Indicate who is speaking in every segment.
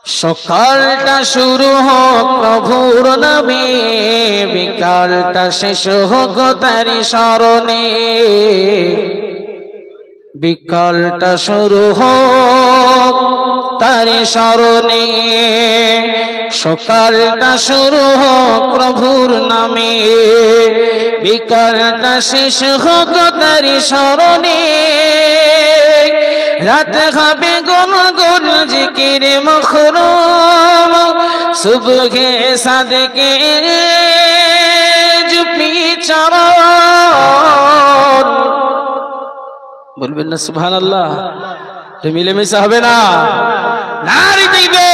Speaker 1: সকালটা শুরু হোক প্রভুর নামে, বিকালটা শেষ হোক তারি স্মরণে। বিকালটা শুরু হোক তারি স্মরণে, সকালটা শুরু হোক প্রভুর নামে, বিকালটা শেষ হোক তারি স্মরণে। রাত হবে গুনগুন জিকিরে মখরুম, সুবহে সাদকে জুপি চরণ। বলবেন না সুবহানাল্লাহ? মিলেমিশে হবে না? নারী দিবে।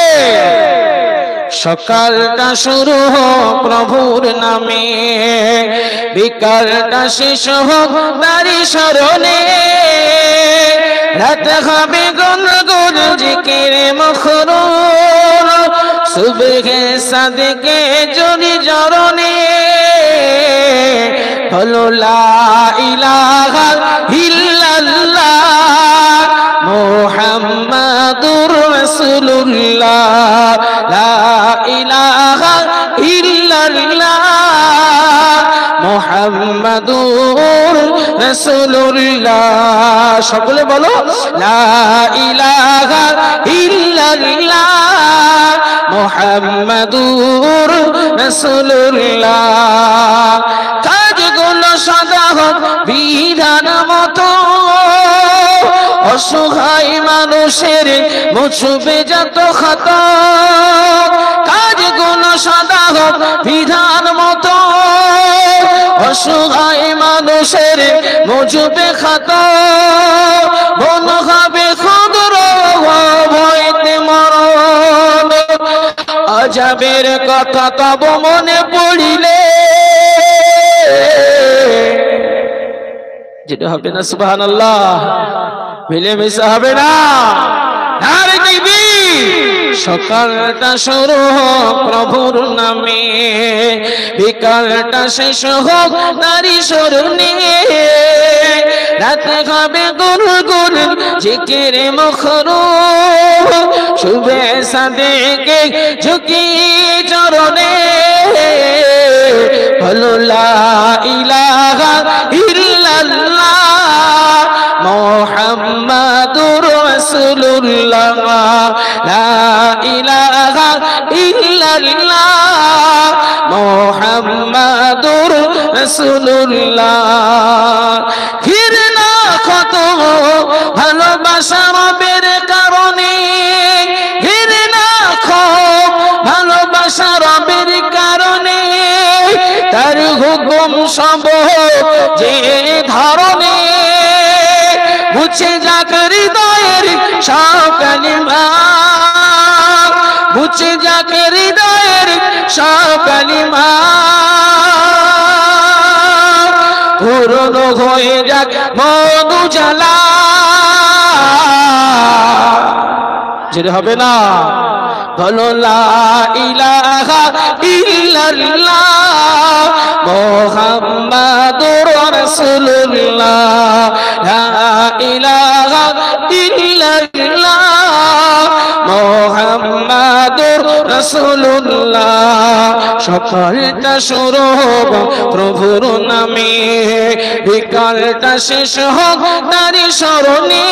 Speaker 1: সকালটা শুরু হোক প্রভুর নামে, বিকালটা শেষ হোক তারি স্মরণে। রাত হবে গুনগুন জিকিরে মখরুম, সুবহে সাদকে জুড়ি চরণে। বলো লা ইলাহা ইল্লাল্লাহ মুহাম্মাদুর রাসূলুল্লাহ, লা ইলাহা ইল্লাল্লাহ মুহাম্মাদুর রাসূলুল্লাহ। সকলে বলো লা ইলাহা ইল্লাল্লাহ মুহাম্মাদুর রাসূলুল্লাহ। কাজগুলো সদা হোক বিধান মতো, অসহায় মানুষের মুছবে যত ক্ষত। কাজগুলো সদা হোক বিধান মতো, অসহায় মানুষের মুছবে ক্ষত। মন হবে ক্ষুদ্র ভয়তে মরণ, আযাবের কথা তব মনে পড়িলে। যেটা হবে না সুবহানাল্লাহ? মিলেমিশে হবে না? নারে তাকবীর। সকালটা শুরু হোক প্রভুর নামে, বিকালটা শেষ হোক তারি স্মরণে। রাত হবে গুনগুন জিকিরে মখরুম, সুবহে সাদকে ঝুঁকি চরণে। বলো লা ইলাহা ইল্লাল্লাহ মুহাম্মাদুর রাসূলুল্লাহ, লা ইলাহা ইল্লাল্লাহ মুহাম্মাদুর রাসূলুল্লাহ। ঘৃণা কত ভালোবাসা রবের কারণে, ঘৃণা খুব ভালোবাসা রবের কারণে। তার হুকুম সব যে ধরনে, মুছে যাক হৃদয়ের সব কালিমা, মুছে যাক হৃদয়ের সব কালিমা। পুরনো হয়ে যাক মন উজালা। যেটা হবে না? বলো লা ইলাহা ইল্লাল্লাহ মুহাম্মাদুর রাসূলুল্লাহ, লা ইলাহা ইল্লাল্লাহ মুহাম্মাদুর রাসূলুল্লাহ। সকালটা শুরু হোক প্রভুর নামে, বিকালটা শেষ হোক তারি স্মরণে।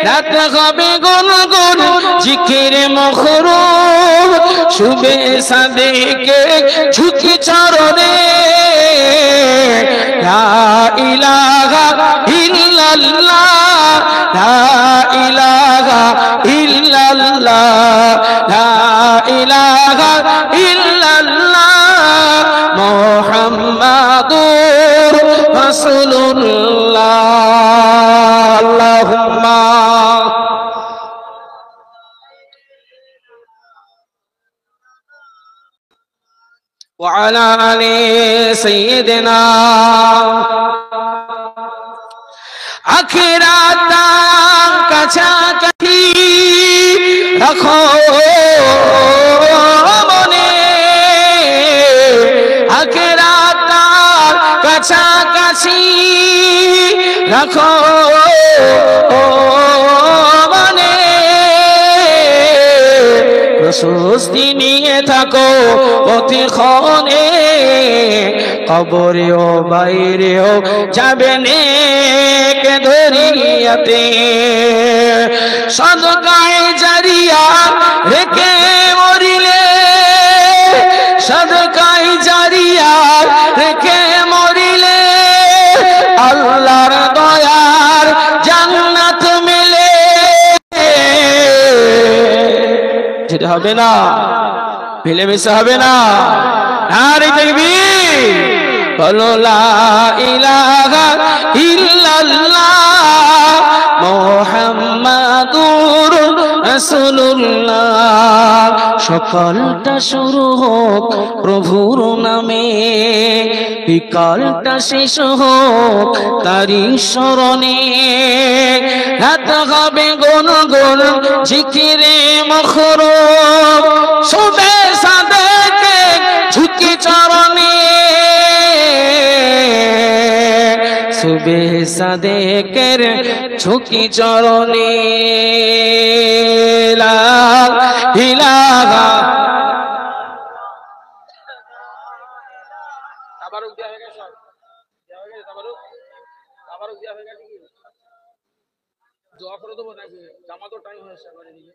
Speaker 1: রাত হবে গুনগুন জিকিরে মখরুম, সুবহে সাদকে ঝুঁকি চরণে। লা ইলাহা ইল্লাল্লাহ, লা ইলাহা ইল্লাল্লাহ, লা ইলাহা ইল্লাল্লাহ মুহাম্মাদুর রাসূলুল্লাহ। আল্লাহুম্মা ওয়া আলা আলি সাইয়্যিদিনা। আখিরাত কাছাকাছি রাখো মনে, আখিরাত কাছাকাছি রাখো মনে। প্রশস্তি নিয়ে থাকো প্রতিক্ষণে, কবরেও বাইরেও যাবে নেক দরিয়াতে। সদকায়ে জারিয়া রেখে মরিলে, সদকায়ে জারিয়া রেখে মরিলে, আল্লাহর দয়ার জান্নাত মিলে। যেটা হবে না, মিলেমিশে হবে না। নারে তাকবীর, বলো লা ইলাহা ইল্লাল্লাহ মুহাম্মাদুর রাসূলুল্লাহ। সকালটা শুরু হোক প্রভুর নামে, বিকালটা শেষ হোক তারি স্মরণে। রাত হবে গুনগুন জিকিরে মখরুম, শুবে সাদেকে ঝুঁকি চরণে, শুবে সাদেকের ঝুঁকি চরণে। লা ইলাহা তাবারুক দেয়া হয়ে গেছে, সব দেয়া হয়ে গেছে। তাবারুক দেয়া হয়ে গেছে কি দোয়া করে দেবো নাকি? জামাতো টাইম হয়েছে এবারে দিকে।